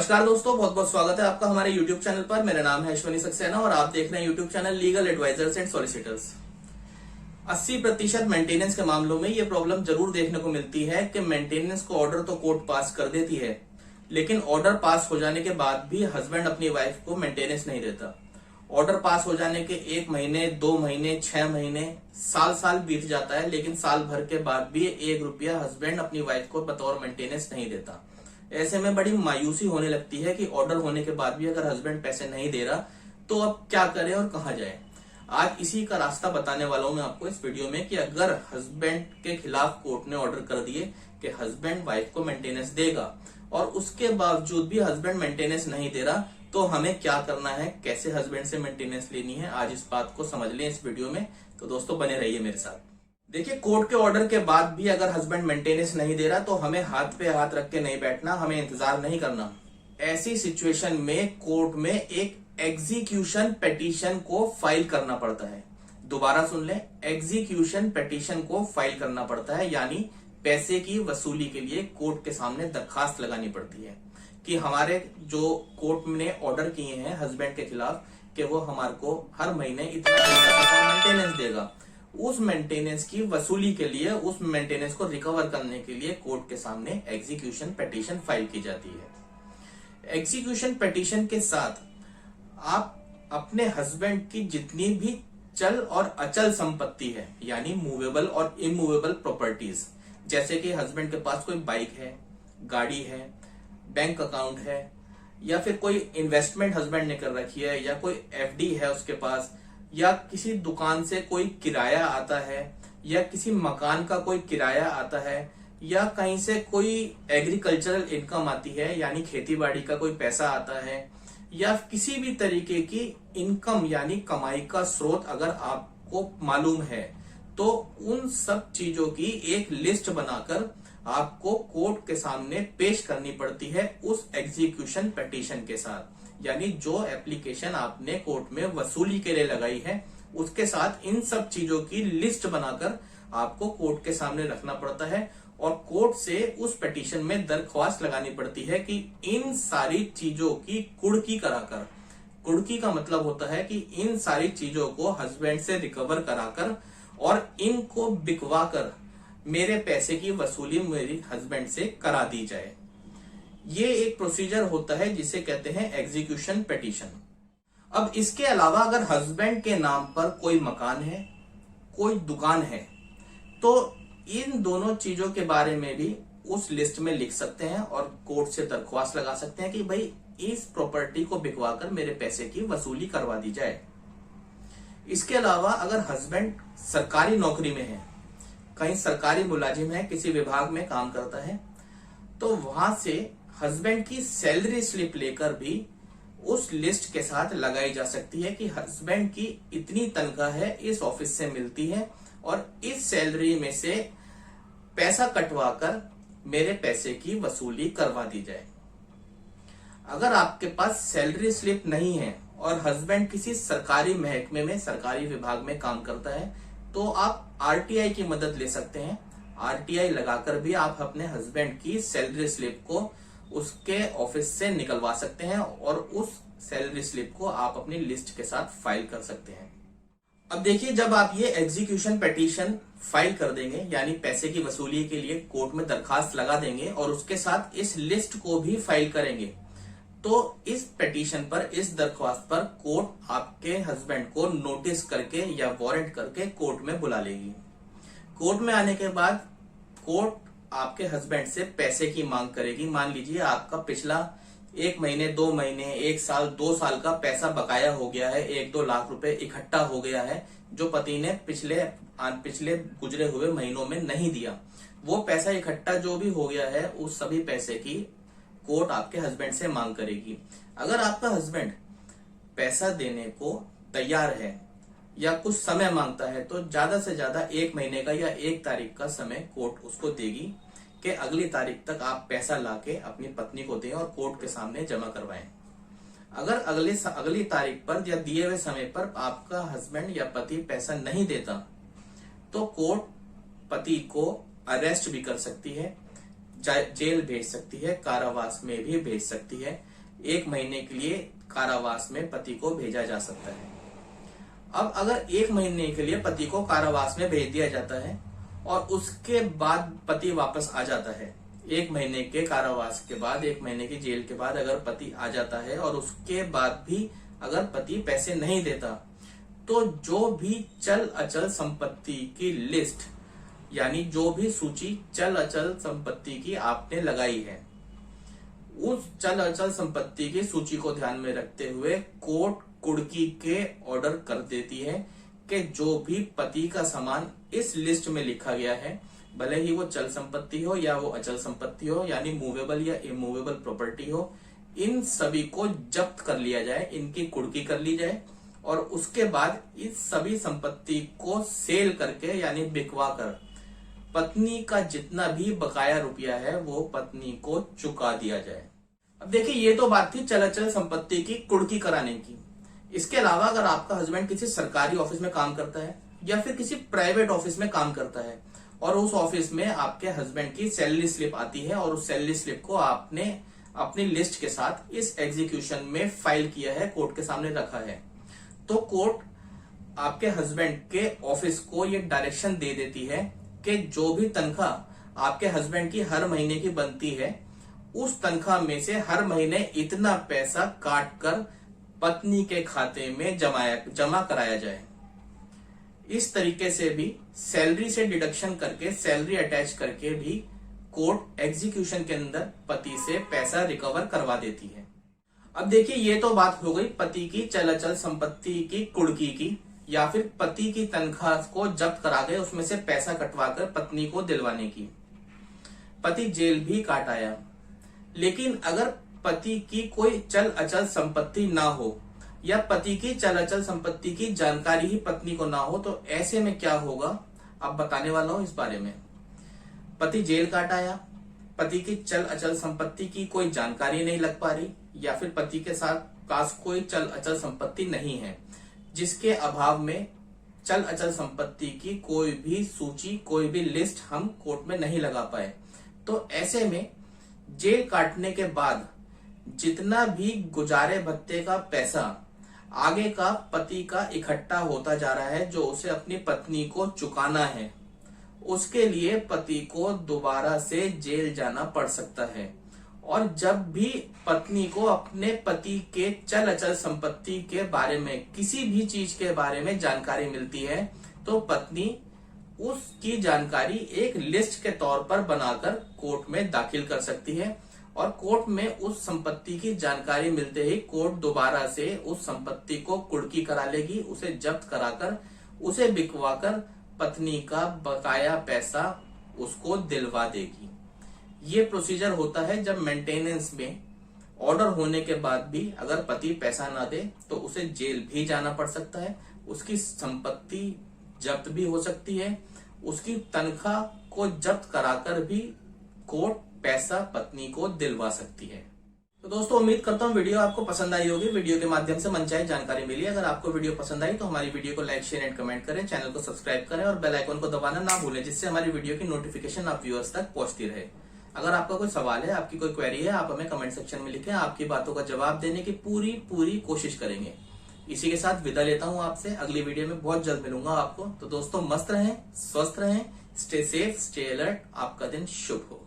नमस्कार दोस्तों, बहुत बहुत स्वागत है आपका हमारे YouTube चैनल पर। मेरा नाम है अश्विनी सक्सेना और आप देख रहे हैं YouTube channel legal advisors and solicitors. 80% maintenance के मामलों में ये प्रॉब्लम जरूर देखने को मिलती है कि मेंटेनेंस को ऑर्डर तो कोर्ट पास कर देती है, लेकिन ऑर्डर पास हो जाने के बाद भी हस्बैंड अपनी वाइफ को मेंटेनेंस नहीं देता। ऑर्डर पास हो जाने के 1 महीने, 2 महीने, 6 महीने, साल बीत जाता है, लेकिन साल भर के बाद भी 1 रुपया हस्बैंड अपनी वाइफ को बतौर मेंटेनेंस नहीं देता। ऐसे में बड़ी मायूसी होने लगती है कि ऑर्डर होने के बाद भी अगर हस्बैंड पैसे नहीं दे रहा तो अब क्या करे और कहां जाए। आज इसी का रास्ता बताने वाला हूं मैं आपको इस वीडियो में कि अगर हस्बैंड के खिलाफ कोर्ट ने ऑर्डर कर दिए कि हस्बैंड वाइफ को मेंटेनेंस देगा और उसके बावजूद भी हस्बैंड मेंटेनेंस नहीं दे रहा तो हमें क्या करना है, कैसे हस्बैंड से मेंटेनेंस लेनी है, आज इस बात को समझ लें इस वीडियो में। तो दोस्तों बने रहिए मेरे साथ। देखिए, कोर्ट के ऑर्डर के बाद भी अगर हस्बैंड मेंटेनेंस नहीं दे रहा तो हमें हाथ पे हाथ रख के नहीं बैठना, हमें इंतजार नहीं करना। ऐसी सिचुएशन में कोर्ट में एक एग्जीक्यूशन पिटीशन को फाइल करना पड़ता है। दोबारा सुन लें, एग्जीक्यूशन पिटीशन को फाइल करना पड़ता है, यानी पैसे की वसूली के लिए कोर्ट के सामने दरखास्त लगानी पड़ती है कि हमारे जो कोर्ट ने ऑर्डर किए हैं हस्बैंड के खिलाफ कि वो हमारे को हर महीने इतना मेंटेनेंस देगा, उस मेंटेनेंस की वसूली के लिए, उस मेंटेनेंस को रिकवर करने के लिए कोर्ट के सामने एग्जीक्यूशन पिटीशन फाइल की जाती है। एग्जीक्यूशन पिटीशन के साथ आप अपने हस्बैंड की जितनी भी चल और अचल संपत्ति है, यानी मूवेबल और इमूवेबल प्रॉपर्टीज, जैसे कि हस्बैंड के पास कोई बाइक है, गाड़ी है, बैंक अकाउंट है, या फिर कोई इन्वेस्टमेंट हस्बैंड ने कर रखी है, या कोई एफडी है उसके पास, या किसी दुकान से कोई किराया आता है, या किसी मकान का कोई किराया आता है, या कहीं से कोई एग्रीकल्चरल इनकम आती है, यानी खेतीबाड़ी का कोई पैसा आता है, या किसी भी तरीके की इनकम यानी कमाई का स्रोत अगर आपको मालूम है, तो उन सब चीजों की एक लिस्ट बनाकर आपको कोर्ट के सामने पेश करनी पड़ती है उस एग्जीक्यूशन पिटीशन के साथ। यानी जो एप्लीकेशन आपने कोर्ट में वसूली के लिए लगाई है उसके साथ इन सब चीजों की लिस्ट बनाकर आपको कोर्ट के सामने रखना पड़ता है और कोर्ट से उस पिटीशन में दरख्वास्त लगानी पड़ती है कि इन सारी चीजों की कुर्की कराकर, कुर्की का मतलब होता है कि इन सारी चीजों को हस्बैंड से रिकवर कराकर और इनको बिकवा कर मेरे पैसे की वसूली मेरी हस्बैंड से करा दी जाए। ये एक प्रोसीजर होता है जिसे कहते हैं एग्जीक्यूशन पिटीशन। अब इसके अलावा अगर हस्बैंड के नाम पर कोई मकान है, कोई दुकान है, तो इन दोनों चीजों के बारे में भी उस लिस्ट में लिख सकते हैं और कोर्ट से दरख्वास्त लगा सकते हैं कि भाई इस प्रॉपर्टी को बिकवाकर मेरे पैसे की वसूली करवा दी जाए। इसके अलावा अगर हस्बैंड सरकारी नौकरी में है, कहीं सरकारी मुलाजिम है, किसी विभाग में काम करता है, तो वहां से हस्बैंड की सैलरी स्लिप लेकर भी उस लिस्ट के साथ लगाई जा सकती है कि हस्बैंड की इतनी तनख्वाह है, इस ऑफिस से मिलती है और इस सैलरी में से पैसा कटवाकर मेरे पैसे की वसूली करवा दी जाए। अगर आपके पास सैलरी स्लिप नहीं है और हस्बैंड किसी सरकारी महकमे में, सरकारी विभाग में काम करता है, तो आप आरटीआई की मदद ले सकते हैं। आरटीआई लगाकर भी आप अपने हस्बैंड की सैलरी स्लिप को उसके ऑफिस से निकलवा सकते हैं और उस सैलरी स्लिप को आप अपनी लिस्ट के साथ फाइल कर सकते हैं। अब देखिए, जब आप ये एग्जीक्यूशन पिटीशन फाइल कर देंगे, यानी पैसे की वसूली के लिए कोर्ट में दरखास्त लगा देंगे और उसके साथ इस लिस्ट को भी फाइल करेंगे, तो इस पिटीशन पर, इस दरख्वास्त पर कोर्ट आपके हस्बैंड को नोटिस करके या वारंट करके कोर्ट में बुला लेगी। कोर्ट में आने के बाद कोर्ट आपके हस्बैंड से पैसे की मांग करेगी। मान लीजिए आपका पिछला 1 महीने, 2 महीने, 1 साल, 2 साल का पैसा बकाया हो गया है, 1-2 लाख रुपए इकट्ठा हो गया है जो पति ने पिछले गुजरे हुए महीनों में नहीं दिया। वो पैसा इकट्ठा जो भी हो गया है, उस सभी पैसे की कोर्ट आपके हस्बैंड से मांग करेगी। अगर आपका हस्बैंड पैसा देने को तैयार है या कुछ समय मांगता है तो ज्यादा से ज्यादा 1 महीने का या 1 तारीख का समय कोर्ट उसको देगी कि अगली तारीख तक आप पैसा लाके अपनी पत्नी को दें और कोर्ट के सामने जमा करवाएं। अगर अगली तारीख पर या दिए हुए समय पर आपका हस्बैंड या पति पैसा नहीं देता तो कोर्ट पति को अरेस्ट भी कर सकती है, जेल भेज सकती है, कारावास में भी भेज सकती है। 1 महीने के लिए कारावास में पति को भेजा जा सकता है। अब अगर 1 महीने के लिए पति को कारावास में भेज दिया जाता है और उसके बाद पति वापस आ जाता है, 1 महीने के कारावास के बाद, 1 महीने की जेल के बाद अगर पति आ जाता है और उसके बाद भी अगर पति पैसे नहीं देता, तो जो भी चल अचल संपत्ति की लिस्ट, यानी जो भी सूची चल अचल संपत्ति की आपने लगाई है, उस चल अचल संपत्ति की सूची को ध्यान में रखते हुए कोर्ट कुर्की के ऑर्डर कर देती है कि जो भी पति का सामान इस लिस्ट में लिखा गया है, भले ही वो चल संपत्ति हो या वो अचल संपत्ति हो, यानी मूवेबल या इमूवेबल प्रॉपर्टी हो, इन सभी को जब्त कर लिया जाए, इनकी कुर्की कर ली जाए और उसके बाद इस सभी संपत्ति को सेल करके यानी बिकवा कर पत्नी का जितना भी बकाया रुपया है वो पत्नी को चुका दिया जाए। अब देखिए, ये तो बात थी चल अचल संपत्ति की कुर्की कराने की। इसके अलावा अगर आपका हस्बैंड किसी सरकारी ऑफिस में काम करता है या फिर किसी प्राइवेट ऑफिस में काम करता है और उस ऑफिस में आपके हस्बैंड की सैलरी स्लिप आती है और उस सैलरी स्लिप को आपने अपनी लिस्ट के साथ इस एग्जीक्यूशन में फाइल किया है, कोर्ट के सामने रखा है, तो कोर्ट आपके हस्बैंड के ऑफिस को ये डायरेक्शन दे देती है कि जो भी तनख्वाह आपके हस्बैंड की हर महीने की बनती है, उस तनख्वाह में से हर महीने इतना पैसा काट कर पत्नी के खाते में जमा कराया जाए। इस तरीके से भी सैलरी से डिडक्शन करके, सैलरी अटैच करके भी कोर्ट एग्जीक्यूशन के अंदर पति से पैसा रिकवर करवा देती है। अब देखिए, ये तो बात हो गई पति की चल अचल संपत्ति की कुर्की की, या फिर पति की तनख्वाह को जब्त करा के उसमें से पैसा कटवाकर पत्नी को दिलवाने की। पति जेल भी काट आया, लेकिन अगर पति की कोई चल अचल संपत्ति ना हो या पति की चल अचल संपत्ति की जानकारी ही पत्नी को ना हो, तो ऐसे में क्या होगा अब बताने वाला हूं इस बारे में। पति जेल काट आया, पति की चल अचल संपत्ति की कोई जानकारी नहीं लग पा रही या फिर पति के साथ पास कोई चल अचल संपत्ति नहीं है, जिसके अभाव में चल अचल संपत्ति की कोई भी सूची, कोई भी लिस्ट हम कोर्ट में नहीं लगा पाए। तो ऐसे में जेल काटने के बाद जितना भी गुजारे भत्ते का पैसा आगे का पति का इकट्ठा होता जा रहा है, जो उसे अपनी पत्नी को चुकाना है, उसके लिए पति को दोबारा से जेल जाना पड़ सकता है। और जब भी पत्नी को अपने पति के चल अचल संपत्ति के बारे में, किसी भी चीज के बारे में जानकारी मिलती है, तो पत्नी उसकी जानकारी एक लिस्ट के तौर पर बनाकर कोर्ट में दाखिल कर सकती है और कोर्ट में उस संपत्ति की जानकारी मिलते ही कोर्ट दोबारा से उस संपत्ति को कुर्की करा लेगी, उसे जब्त कराकर, उसे बिकवाकर पत्नी का बकाया पैसा उसको दिलवा देगी। ये प्रोसीजर होता है जब मेंटेनेंस में ऑर्डर होने के बाद भी अगर पति पैसा ना दे तो उसे जेल भी जाना पड़ सकता है, उसकी संपत्ति जब्त भी हो सकती है, उसकी तनख्वाह को जब्त कराकर भी कोर्ट पैसा पत्नी को दिलवा सकती है। तो दोस्तों, उम्मीद करता हूँ वीडियो आपको पसंद आई होगी, वीडियो के माध्यम से मनचाही जानकारी मिली। अगर आपको वीडियो पसंद आई तो हमारी वीडियो को लाइक, शेयर एंड कमेंट करें, चैनल को सब्सक्राइब करें और बेल आइकन को दबाना ना भूलें, जिससे हमारी वीडियो की नोटिफिकेशन आप व्यूअर्स तक पहुंचती रहे। अगर आपका कोई सवाल है, आपकी कोई क्वेरी है, आप हमें कमेंट सेक्शन में लिखें, आपकी बातों का जवाब देने की पूरी कोशिश करेंगे। इसी के साथ विदा लेता हूं आपसे, अगली वीडियो में बहुत जल्द मिलूंगा आपको। तो दोस्तों, मस्त रहें, स्वस्थ रहें, स्टे सेफ, स्टे अलर्ट, आपका दिन शुभ हो।